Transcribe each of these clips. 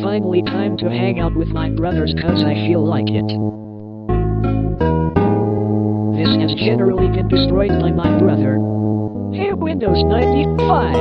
finally time to hang out with my brothers cause I feel like it. This has generally been destroyed by my brother. Hey Windows 95!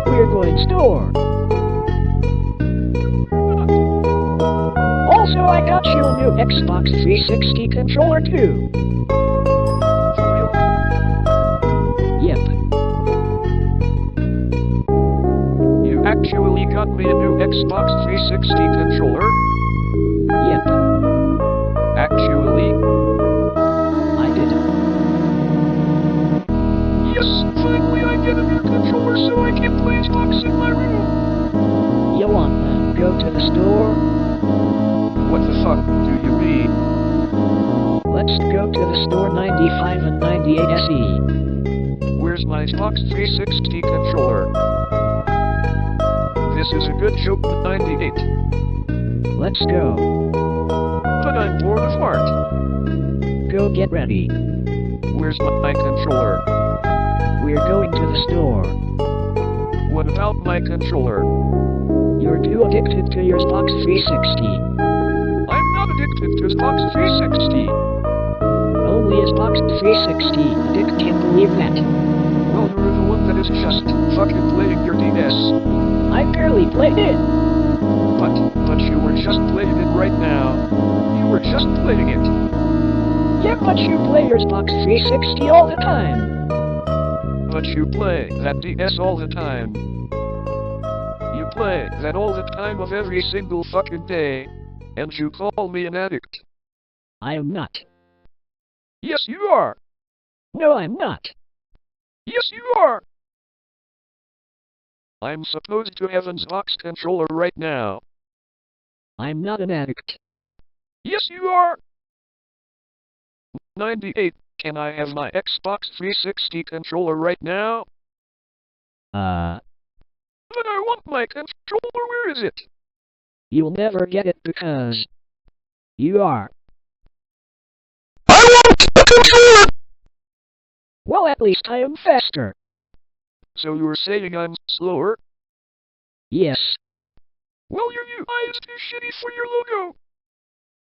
We're going store. Also, I got you a new Xbox 360 controller too. Yep. You actually got me a new Xbox 360 controller? Yep. Actually? I did. Yes, finally I get a new controller so I can play Xbox in my room. You want to go to the store? What the fuck do you mean? Let's go to the store 95 and 98 SE. Where's my Xbox 360 controller? This is a good joke, 98. Let's go. But I'm bored of art. Go get ready. Where's my controller? We're going to the store. What about my controller? You're too addicted to your Xbox 360. I'm not addicted to Xbox 360. Only Xbox 360 addict can believe that. Well, you're the one that is just fucking playing your DS. I barely played it. But you were just playing it right now. You were just playing it. Yeah, but you play your Xbox 360 all the time. But you play that DS all the time. You play that all the time of every single fucking day. And you call me an addict. I am not. Yes, you are. No, I'm not. Yes, you are. I'm supposed to have an Xbox controller right now. I'm not an addict. Yes, you are. 98, can I have my Xbox 360 controller right now? But I want my controller, where is it? You'll never get it because you are. I want the controller! Well, at least I am faster. So you're saying I'm slower? Yes. Well, your UI is too shitty for your logo.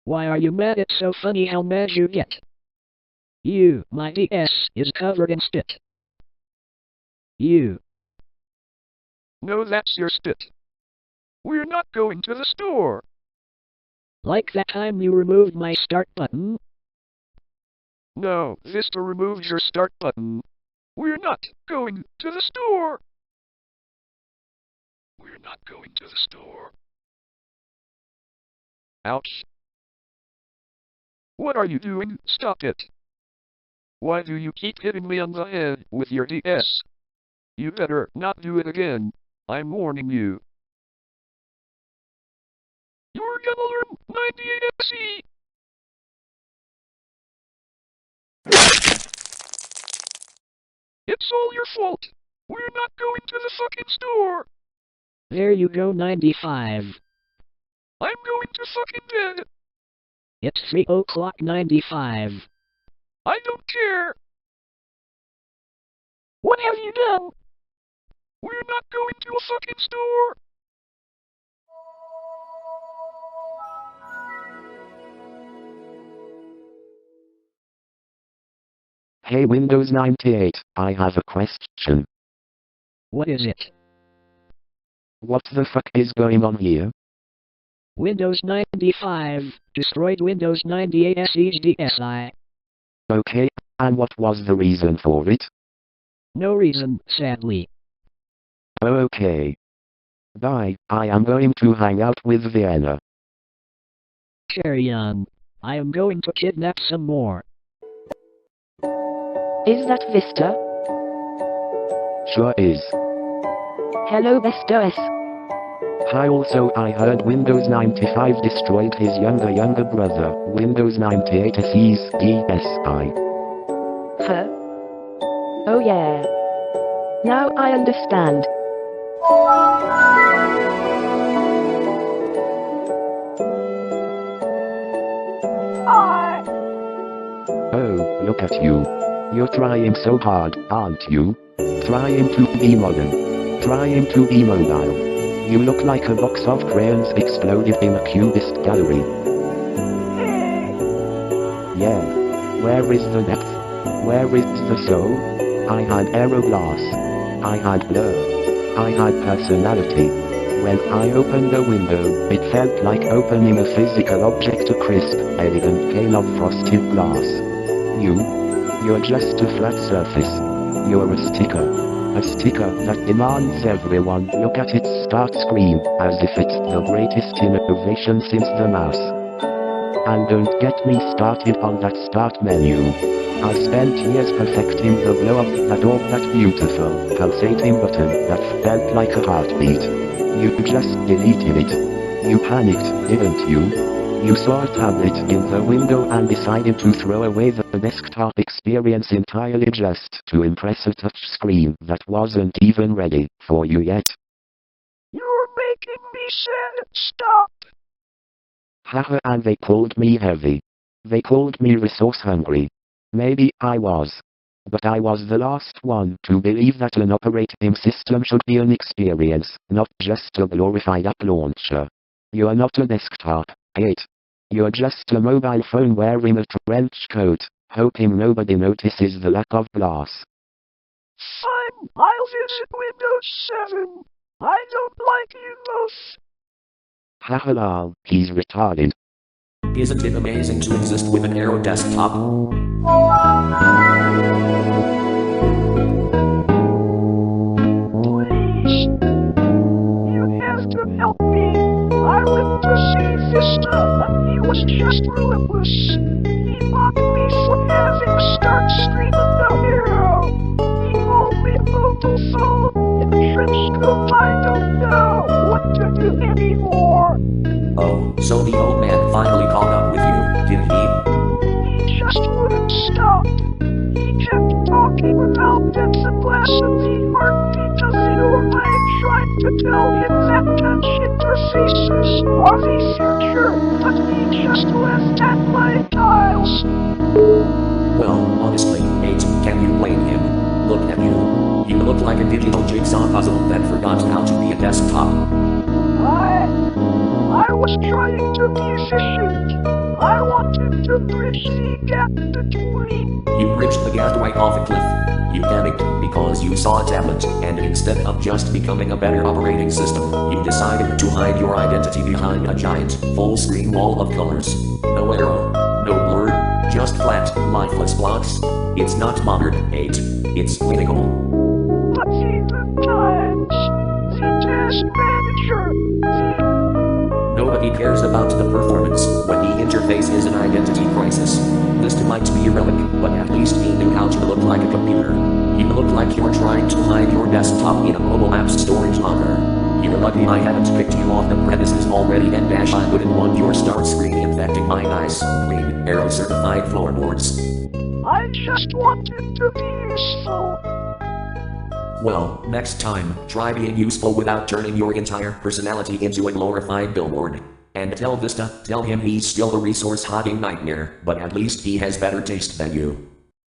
Why are you mad? It's so funny how mad you get. My DS is covered in spit. No, that's your spit. We're not going to the store. Like that time you removed my start button? No, Vista removed your start button. We're not going to the store. We're not going to the store. Ouch. What are you doing? Stop it. Why do you keep hitting me on the head with your DS? You better not do it again. I'm warning you. You're gonna learn 98 SE. It's all your fault. We're not going to the fucking store. There you go, 95. I'm going to fucking bed. It's 3 o'clock, 95. I don't care. What have you done? We're not going to a fucking store. Hey Windows 98, I have a question. What is it? What the fuck is going on here? Windows 95 destroyed Windows 98 SE's DSi. Okay, and what was the reason for it? No reason, sadly. Oh, okay. Bye, I am going to hang out with Vienna. Carry on. I am going to kidnap some more. Is that Vista? Sure is. Hello Vista S. Hi, also I heard Windows 95 destroyed his younger brother, Windows 98 SE's DSi. Huh? Oh yeah. Now I understand. Oh, look at you. You're trying so hard, aren't you? Trying to be modern. Trying to be mobile. You look like a box of crayons exploded in a cubist gallery. Yeah. Where is the depth? Where is the soul? I had aeroglass. I had blur. I had personality. When I opened a window, it felt like opening a physical object, a crisp, elegant pane of frosted glass. You're just a flat surface. You're a sticker. A sticker that demands everyone look at its start screen, as if it's the greatest innovation since the mouse. And don't get me started on that start menu. I spent years perfecting the glow of that beautiful, pulsating button that felt like a heartbeat. You just deleted it. You panicked, didn't you? You saw a tablet in the window and decided to throw away the desktop experience entirely just to impress a touch screen that wasn't even ready for you yet. You're making me sad. Stop. Haha, and they called me heavy. They called me resource hungry. Maybe I was. But I was the last one to believe that an operating system should be an experience, not just a glorified app launcher. You're not a desktop, 8. You're just a mobile phone wearing a trench coat, hoping nobody notices the lack of glass. Fine, I'll visit Windows 7. I don't like you both. Haha lol, he's retarded. Isn't it amazing to exist with an Aero desktop? Please. You have to help me. I went to see Vista, and he was just relentless. He mocked me for having a start screen and no hero. He called me a mobile phone. In trench coat, I don't know what to do anymore. Oh, so the old man finally caught up with you, did he? He just wouldn't stop. He kept talking about depth and glass and the heartbeat of your mind, trying to tell him that touch interfaces are the future, but he just left at my tiles. Well, honestly, mate, can you blame him? Look at you. You look like a digital jigsaw puzzle that forgot how to be a desktop. I was trying to be efficient. I wanted to bridge the gap between. You bridged the gap right off a cliff. You panicked because you saw a tablet, and instead of just becoming a better operating system, you decided to hide your identity behind a giant, full-screen wall of colors. No arrow, no blur, just flat, lifeless blocks. It's not modern, 8. It's clinical. But the times, the task manager, Nobody cares about the performance when the interface is an identity crisis. This might be a relic, but at least he knew how to look like a computer. You look like you're trying to hide your desktop in a mobile app's storage locker. You're lucky I haven't picked you off the premises already, and I wouldn't want your start screen infecting my nice, clean, Aero certified floorboards. I just wanted to be useful. Well, next time, try being useful without turning your entire personality into a glorified billboard. And tell him he's still a resource-hogging nightmare, but at least he has better taste than you.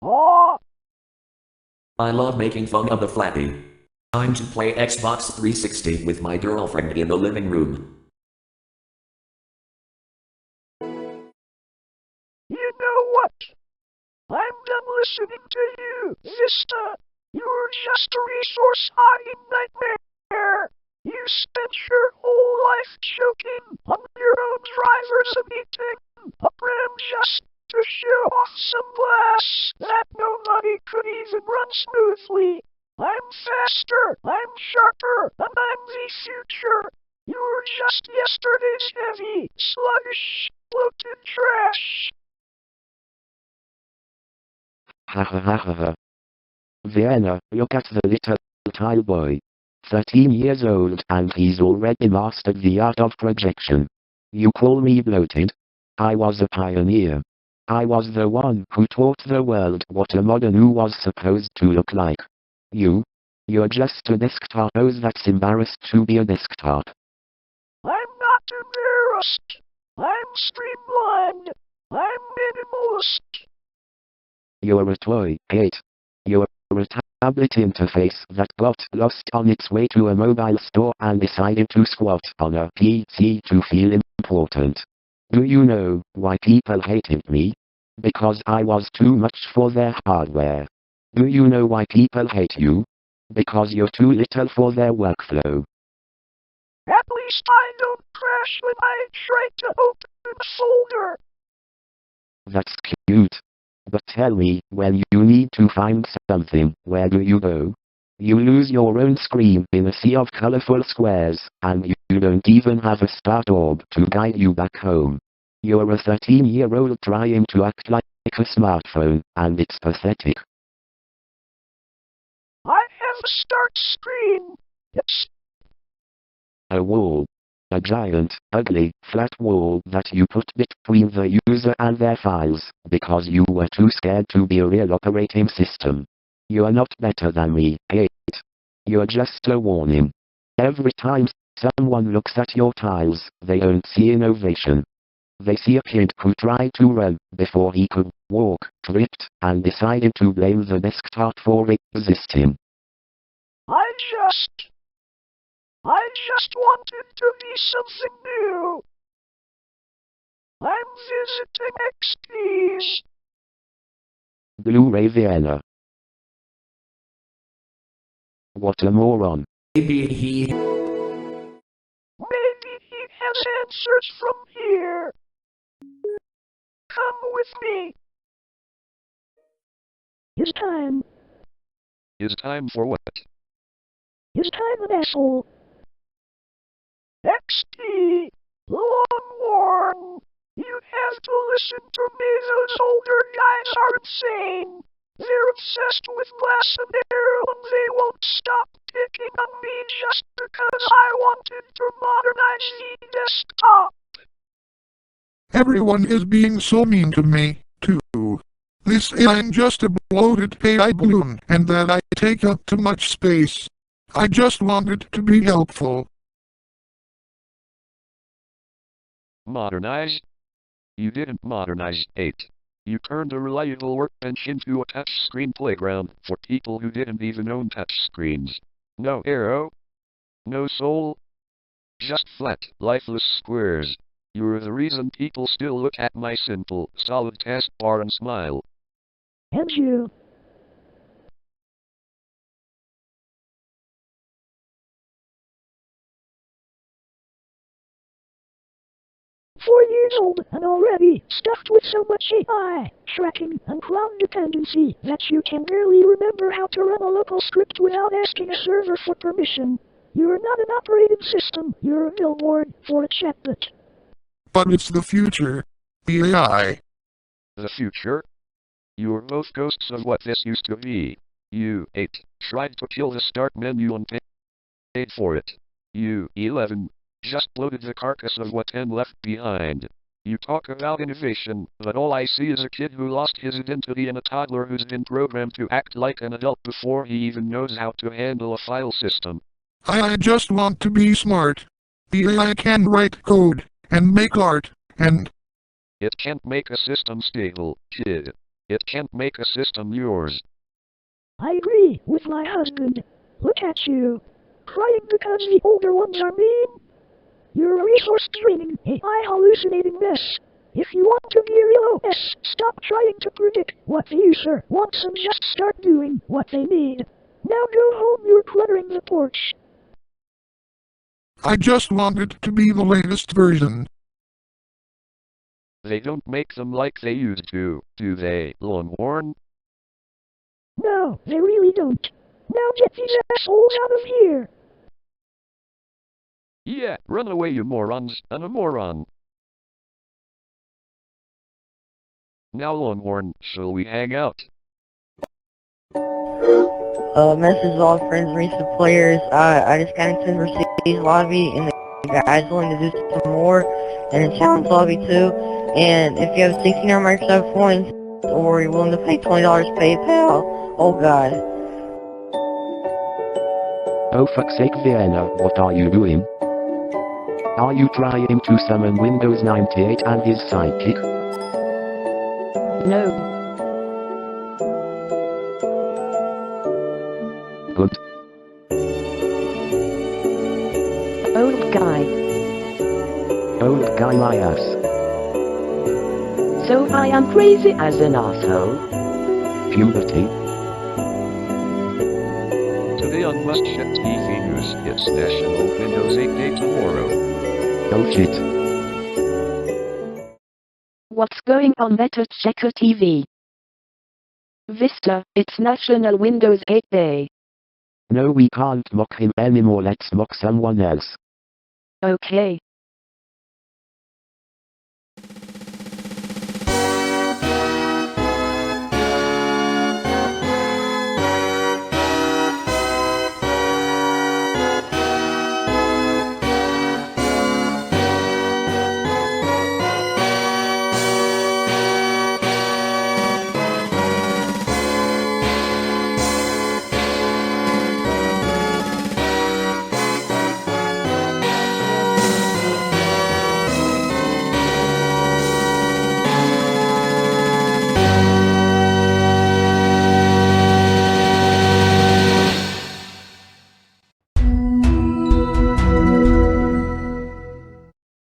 Oh. I love making fun of the flappy. Time to play Xbox 360 with my girlfriend in the living room. You know what? I'm done listening to you, Vista. You're just a resource-hogging nightmare. You spent your whole life choking on your own driver's meeting, a pram just to show off some glass that nobody could even run smoothly. I'm faster, I'm sharper, and I'm the future. You're just yesterday's heavy, sluggish, bloated trash. Ha ha ha ha ha. Vienna, look at the little tile boy. 13 years old, and he's already mastered the art of projection. You call me bloated? I was a pioneer. I was the one who taught the world what a modern U was supposed to look like. You're just a desktop that's embarrassed to be a desktop. I'm not embarrassed. I'm streamlined. I'm minimalist. You're a toy, 8. You're a tablet interface that got lost on its way to a mobile store and decided to squat on a PC to feel important. Do you know why people hated me? Because I was too much for their hardware. Do you know why people hate you? Because you're too little for their workflow. At least I don't crash when I try to open a folder. That's cute. But tell me, when you need to find something, where do you go? You lose your own screen in a sea of colorful squares, and you don't even have a start orb to guide you back home. You're a 13-year-old trying to act like a smartphone, and it's pathetic. I have a start screen. It's A wall. A giant, ugly, flat wall that you put between the user and their files, because you were too scared to be a real operating system. You're not better than me, 8. You're just a warning. Every time someone looks at your tiles, they don't see innovation. They see a kid who tried to run before he could walk, tripped, and decided to blame the desktop for existing. I just wanted to be something new. I'm visiting XP's. Blu-ray Vienna. What a moron. Maybe he has answers from here. Come with me. It's time. Is time for what? It's time, an asshole. XP, Longhorn, you have to listen to me. Those older guys are insane. They're obsessed with glass and arrow, and they won't stop picking on me just because I wanted to modernize the desktop. Everyone is being so mean to me, too. They say I'm just a bloated AI balloon and that I take up too much space. I just wanted to be helpful. Modernize? You didn't modernize, 8. You turned a reliable workbench into a touchscreen playground for people who didn't even own touchscreens. No arrow. No soul. Just flat, lifeless squares. You're the reason people still look at my simple, solid taskbar and smile. And you. Years old and already stuffed with so much AI, tracking, and cloud dependency that you can barely remember how to run a local script without asking a server for permission. You're not an operating system, you're a billboard for a chatbot. But it's the future. The AI. The future? You're both ghosts of what this used to be. You, 8, tried to kill the start menu and paid for it. You, 11, just bloated the carcass of what 10 left behind. You talk about innovation, but all I see is a kid who lost his identity and a toddler who's been programmed to act like an adult before he even knows how to handle a file system. I just want to be smart. The AI can write code, and make art, and... It can't make a system stable, kid. It can't make a system yours. I agree with my husband. Look at you. Crying because the older ones are mean? You're a resource draining, AI hallucinating mess. If you want to be a real OS, stop trying to predict what the user wants and just start doing what they need. Now go home, you're cluttering the porch. I just wanted to be the latest version. They don't make them like they used to, do they, Longhorn? No, they really don't. Now get these assholes out of here. Yeah, run away you morons, and a moron. Now Longhorn, shall we hang out? Message all friends, recent players. I just got into Mercedes lobby, and the guy's willing to do some more, and in challenge lobby too. And if you have 16 Microsoft points, or you're willing to pay $20 PayPal, oh god. Oh fuck's sake, Vienna, what are you doing? Are you trying to summon Windows 98 and his sidekick? No. Good. Old guy. Old guy my ass. So I am crazy as an asshole. Puberty. Today on Must Check TV News, it's National Windows 8 Day tomorrow. Oh shit. What's going on Better Checker TV? Vista, it's National Windows 8 Day. No, we can't mock him anymore. Let's mock someone else. Okay.